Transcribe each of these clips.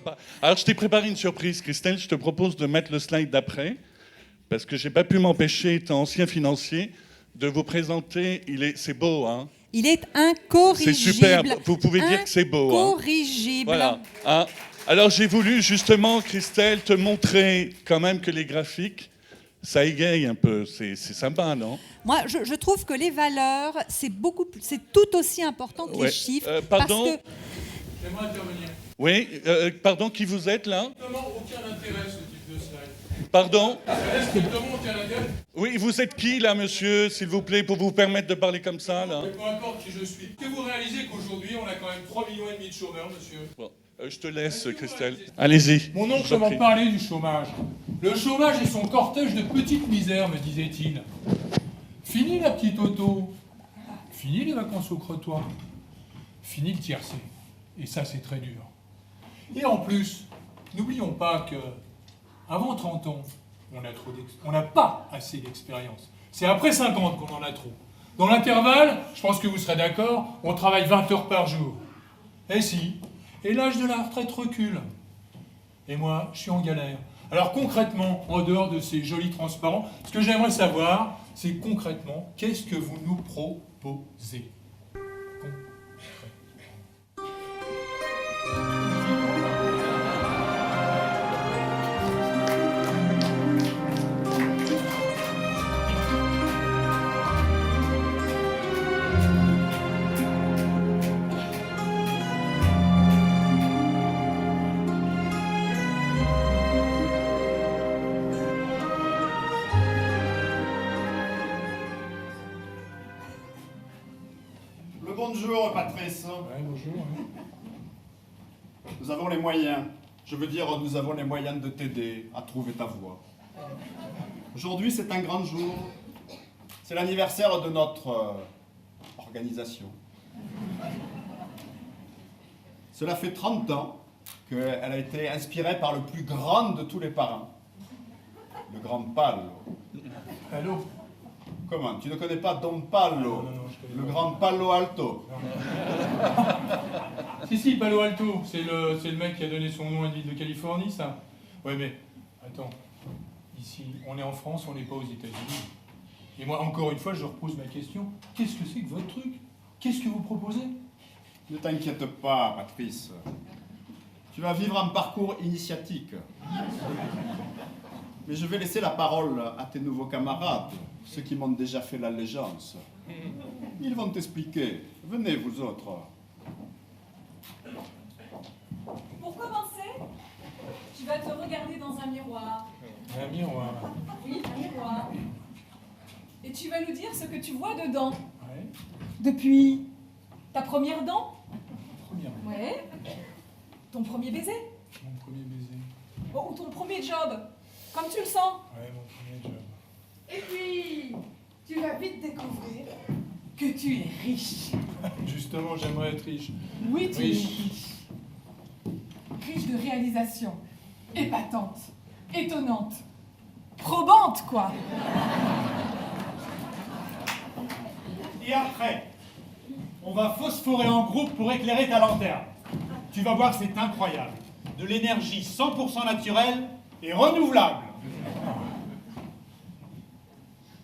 pas. Alors, je t'ai préparé une surprise, Christelle. Je te propose de mettre le slide d'après, parce que j'ai pas pu m'empêcher, étant ancien financier, de vous présenter. C'est beau, hein? Il est incorrigible. C'est superbe. Vous pouvez dire que c'est beau, hein? Incorrigible. Voilà. Hein? Alors, j'ai voulu justement, Christelle, te montrer quand même que les graphiques, ça égaye un peu. C'est sympa, non? Moi, je trouve que les valeurs, c'est tout aussi important que les chiffres. Pardon. Parce que... J'aimerais intervenir. Oui, pardon, qui vous êtes là? Strictement aucun intérêt ce type de slide. Pardon? Ça n'a strictement aucun intérêt. Oui, vous êtes qui là, monsieur, s'il vous plaît, pour vous permettre de parler comme ça, là? Mais peu importe qui je suis. Que vous réalisez qu'aujourd'hui, on a quand même 3,5 millions de chômeurs, monsieur. Bon, je te laisse, Christelle. Allez-y. Mon oncle m'en parlait du chômage. Le chômage est son cortège de petites misères, me disait-il. Fini la petite auto. Fini les vacances au crottoir. Fini le tiercé. Et ça, c'est très dur. Et en plus, n'oublions pas que avant 30 ans, on n'a pas assez d'expérience. C'est après 50 qu'on en a trop. Dans l'intervalle, je pense que vous serez d'accord, on travaille 20 heures par jour. Et si. Et l'âge de la retraite recule. Et moi, je suis en galère. Alors concrètement, en dehors de ces jolis transparents, ce que j'aimerais savoir, c'est concrètement, qu'est-ce que vous nous proposez ? Bonjour, Patrice. Ouais, bonjour. Nous avons les moyens. Je veux dire, nous avons les moyens de t'aider à trouver ta voie. Aujourd'hui, c'est un grand jour. C'est l'anniversaire de notre organisation. Cela fait 30 ans qu'elle a été inspirée par le plus grand de tous les parrains, le grand Palo. Allô ? Comment? Tu ne connais pas Don Palo, Non, je connais le pas. grand Palo Alto? Si, Palo Alto, c'est le mec qui a donné son nom à une ville de Californie, ça. Ouais, mais, attends, ici, on est en France, on n'est pas aux États-Unis. Et moi, encore une fois, je repose ma question. Qu'est-ce que c'est que votre truc? Qu'est-ce que vous proposez? Ne t'inquiète pas, Patrice. Tu vas vivre un parcours initiatique. Mais je vais laisser la parole à tes nouveaux camarades, ceux qui m'ont déjà fait l'allégeance. Ils vont t'expliquer. Venez, vous autres. Pour commencer, tu vas te regarder dans un miroir. Un miroir. Oui, un miroir. Et tu vas nous dire ce que tu vois dedans. Ouais, Depuis ta première dent. première. Ouais. Ton premier baiser. Mon premier baiser. Bon, ou ton premier job. Comme tu le sens. Ouais, mon premier job. Et puis, tu vas vite découvrir que tu es riche. Justement, j'aimerais être riche. Oui, tu es Riche. riche. Riche de réalisations. Épatante. Étonnante. Probante, quoi. Et après, on va phosphorer en groupe pour éclairer ta lanterne. Tu vas voir, c'est incroyable. De l'énergie 100% naturelle et renouvelable.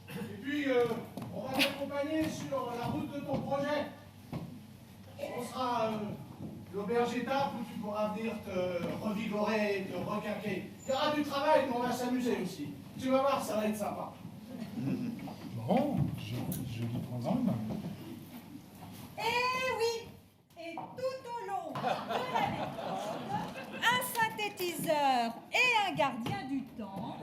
Et puis, on va t'accompagner sur la route de ton projet. On sera l'auberge étape où tu pourras venir te revigorer, te requinquer. Il y aura du travail, mais on va s'amuser aussi. Tu vas voir, ça va être sympa. Bon, joli programme. Eh oui. Et tout au long de la méthode, un synthétiseur et un gardien du temps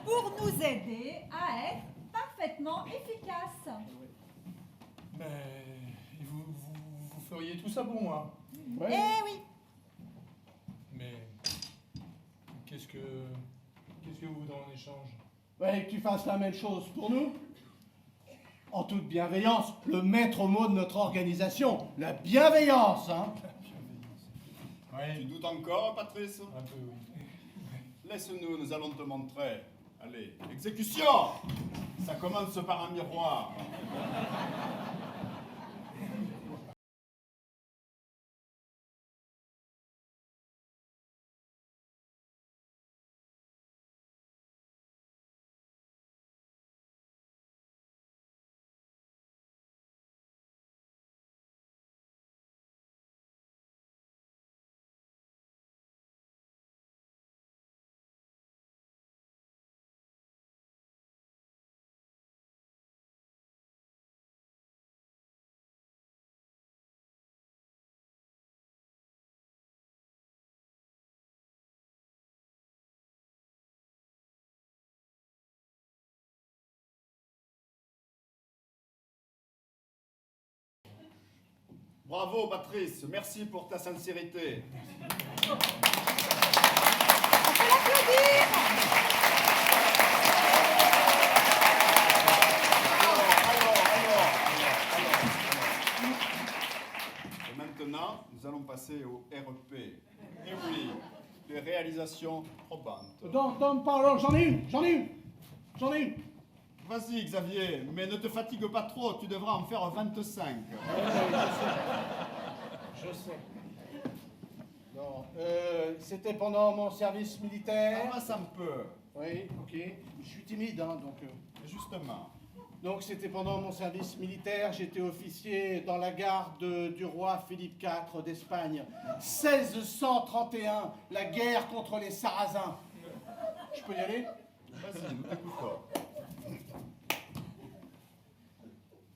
pour nous aider à être parfaitement efficaces. Mais vous feriez tout ça pour moi. Eh oui. Mais qu'est-ce que vous voudrez en échange? Ouais, que tu fasses la même chose pour nous. En toute bienveillance, le maître mot de notre organisation, la bienveillance, hein. Tu Oui, doutes encore, Patrice? un peu, oui. Laisse-nous, nous allons te montrer. Allez, exécution! Ça commence par un miroir. Bravo, Patrice. Merci pour ta sincérité. On peut l'applaudir. Et maintenant, nous allons passer au REP. Et oui, les réalisations probantes. Pardon, j'en ai une. Vas-y, Xavier, mais ne te fatigue pas trop, tu devras en faire 25. Je sais. Bon, c'était pendant mon service militaire. Avance un peu, Oui, ok. Je suis timide, hein, donc... justement. Donc c'était pendant mon service militaire, j'étais officier dans la garde du roi Philippe IV d'Espagne. 1631, la guerre contre les Sarrasins. Je peux y aller? Vas-y, nous t'écoutons.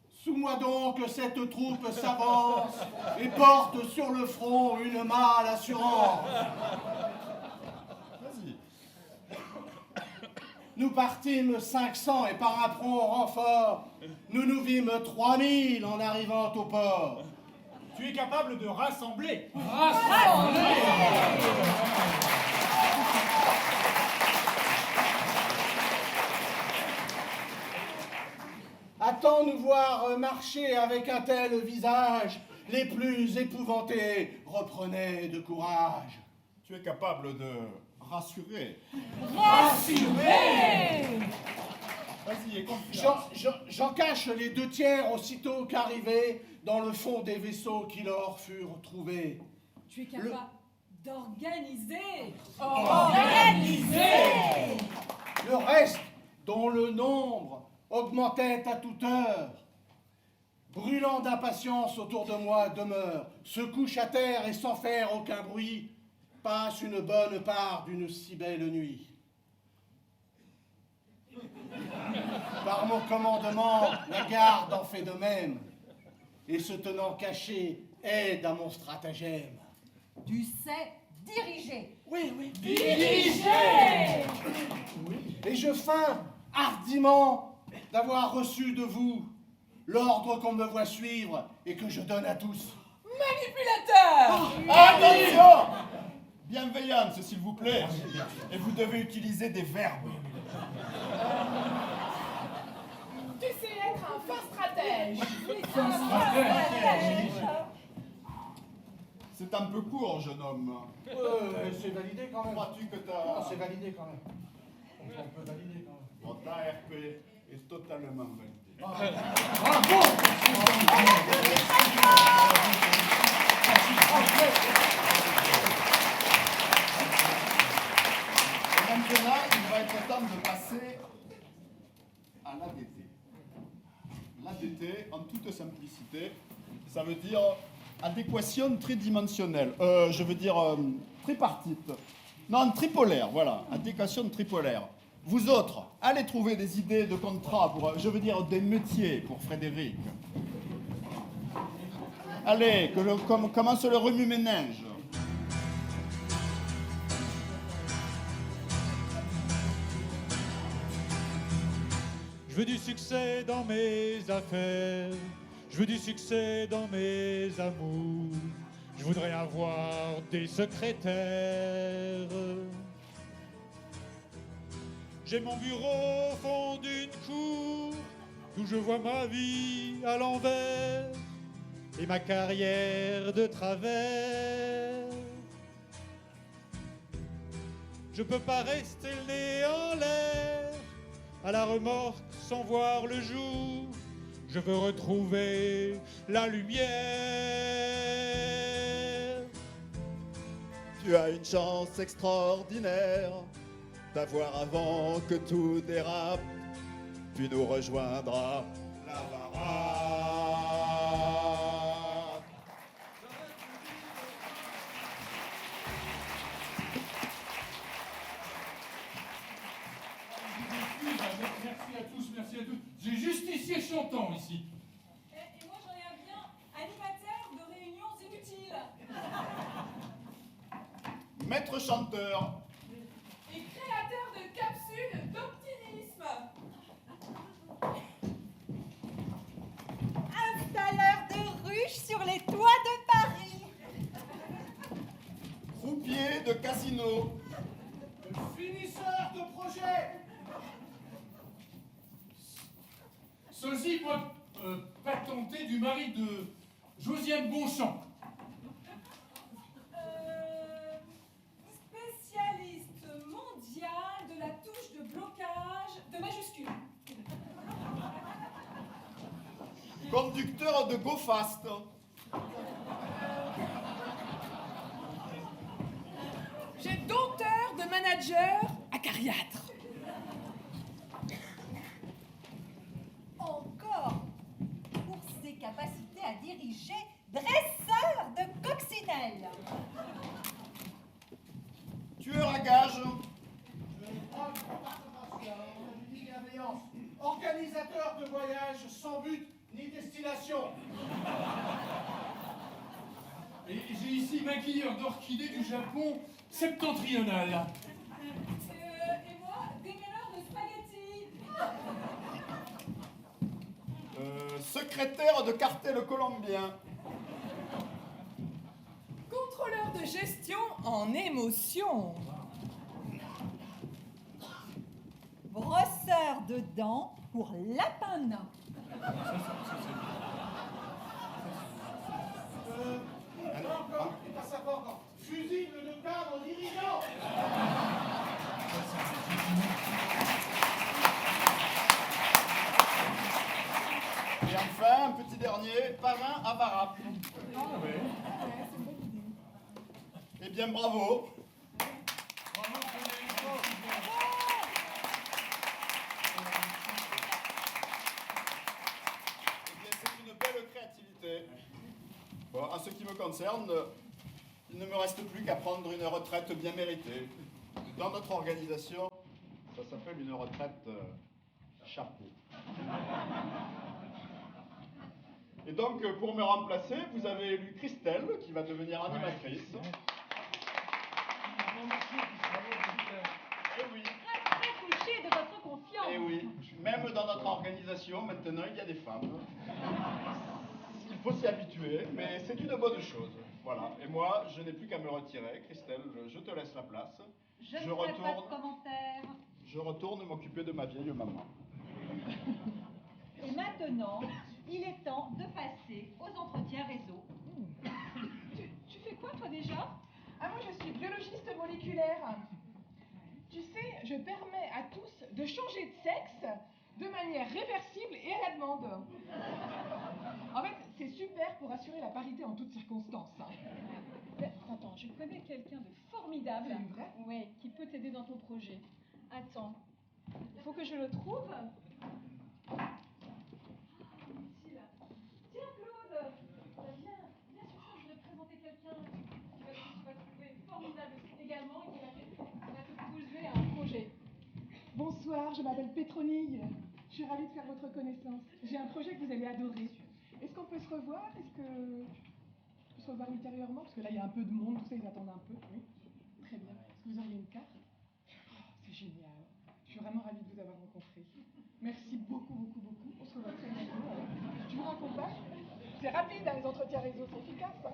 Sous moi donc cette troupe s'avance et porte sur le front une mâle assurance. Vas-y. Nous partîmes 500 et par un prompt renfort, nous nous vîmes 3000 en arrivant au port. Tu es capable de rassembler. Attends nous voir marcher avec un tel visage, les plus épouvantés reprenaient de courage. Tu es capable de rassurer. Vas-y, aie confiance. J'en cache les 2/3 aussitôt qu'arrivés dans le fond des vaisseaux qui leur furent trouvés. Tu es capable d'organiser. Le reste, dont le nombre augmentait à toute heure, brûlant d'impatience autour de moi demeure, se couche à terre et sans faire aucun bruit, passe une bonne part d'une si belle nuit. Par mon commandement, la garde en fait de même, et se tenant caché, aide à mon stratagème. Tu sais diriger. Oui. Diriger. Et je feins hardiment d'avoir reçu de vous l'ordre qu'on me voit suivre et que je donne à tous. Manipulateur. Attention! Bienveillance, s'il vous plaît. Et vous devez utiliser des verbes. Tu sais être un fin stratège. C'est un peu court, jeune homme. C'est validé quand même. Crois-tu que Non, ta... c'est validé quand même. On peut valider quand même. Bon, ta RP est totalement validée. Et maintenant, il va être temps de passer à l'ADT. L'ADT, en toute simplicité, ça veut dire adéquation tridimensionnelle. Je veux dire tripartite. Non, tripolaire, voilà. Adéquation tripolaire. Vous autres, allez trouver des idées de contrats pour, je veux dire, des métiers pour Frédéric. Allez, commence le remue-ménage. Je veux du succès dans mes affaires, je veux du succès dans mes amours, je voudrais avoir des secrétaires. J'ai mon bureau au fond d'une cour, d'où je vois ma vie à l'envers et ma carrière de travers. Je peux pas rester le nez en l'air, à la remorque sans voir le jour. Je veux retrouver la lumière. Tu as une chance extraordinaire d'avoir avant que tout dérape, puis nous rejoindra la baraque. Merci à tous, merci à tous. J'ai justicier chantant ici. Et moi j'en ai un bien animateur de réunions inutiles. Maître chanteur, Et créateur de capsules d'optimisme. Installeur de ruches sur les toits de de casino. Le finisseur de projet. Sosie patenté du mari de Josiane Bonchamp. Spécialiste mondial de la touche de blocage de majuscules. Conducteur de Go Fast. J'ai dompteur de manager acariâtre. Encore, pour ses capacités à diriger, dresseur de coccinelle. Tueur à gages. Bienveillance. Organisateur de voyage sans but ni destination. Et j'ai ici maquilleur d'orchidées du Japon septentrional. Et moi, démêleur de spaghettis. Secrétaire de cartel colombien. Contrôleur de gestion en émotion. Brosseur de dents pour lapin nain. Encore, et pas savoir encore. Fusible de cadre dirigeant. Et enfin, un petit dernier, parrain à Varap. Eh bien, bravo. C'est une belle créativité. Bon, en ce qui me concerne, il ne me reste plus qu'à prendre une retraite bien méritée. Dans notre organisation, ça s'appelle une retraite chapeau. Et donc, pour me remplacer, vous avez élu Christelle, qui va devenir animatrice. Eh oui. Très touché de votre confiance. Eh oui, même dans notre organisation, maintenant, il y a des femmes. Il faut s'y habituer, mais c'est une bonne chose. Voilà. Et moi, je n'ai plus qu'à me retirer. Christelle, je te laisse la place. Je ne ferai pas de commentaires. Je retourne m'occuper de ma vieille maman. Et maintenant, il est temps de passer aux entretiens réseau. Tu fais quoi toi déjà? Ah moi je suis biologiste moléculaire. Tu sais, je permets à tous de changer de sexe de manière réversible et à la demande. En fait, c'est super pour assurer la parité en toutes circonstances. Attends, je connais quelqu'un de formidable. C'est vrai? Oui, qui peut t'aider dans ton projet. Attends, il faut que je le trouve. Tiens Claude, viens sur ça, je vais te présenter quelqu'un que tu vas trouver formidable également et qui va te poser un projet. Bonsoir, je m'appelle Pétronille. Je suis ravie de faire votre connaissance. J'ai un projet que vous allez adorer. Est-ce qu'on peut se revoir? Est-ce que on peut se revoir ultérieurement? Parce que là, il y a un peu de monde, tout ça, ils attendent un peu. Oui. Très bien. Est-ce que vous auriez une carte? Oh, c'est génial. Je suis vraiment ravie de vous avoir rencontré. Merci beaucoup, beaucoup, beaucoup. On se revoit très bientôt. Je vous raccompagne. C'est rapide, hein, les entretiens réseau, c'est efficace. Hein.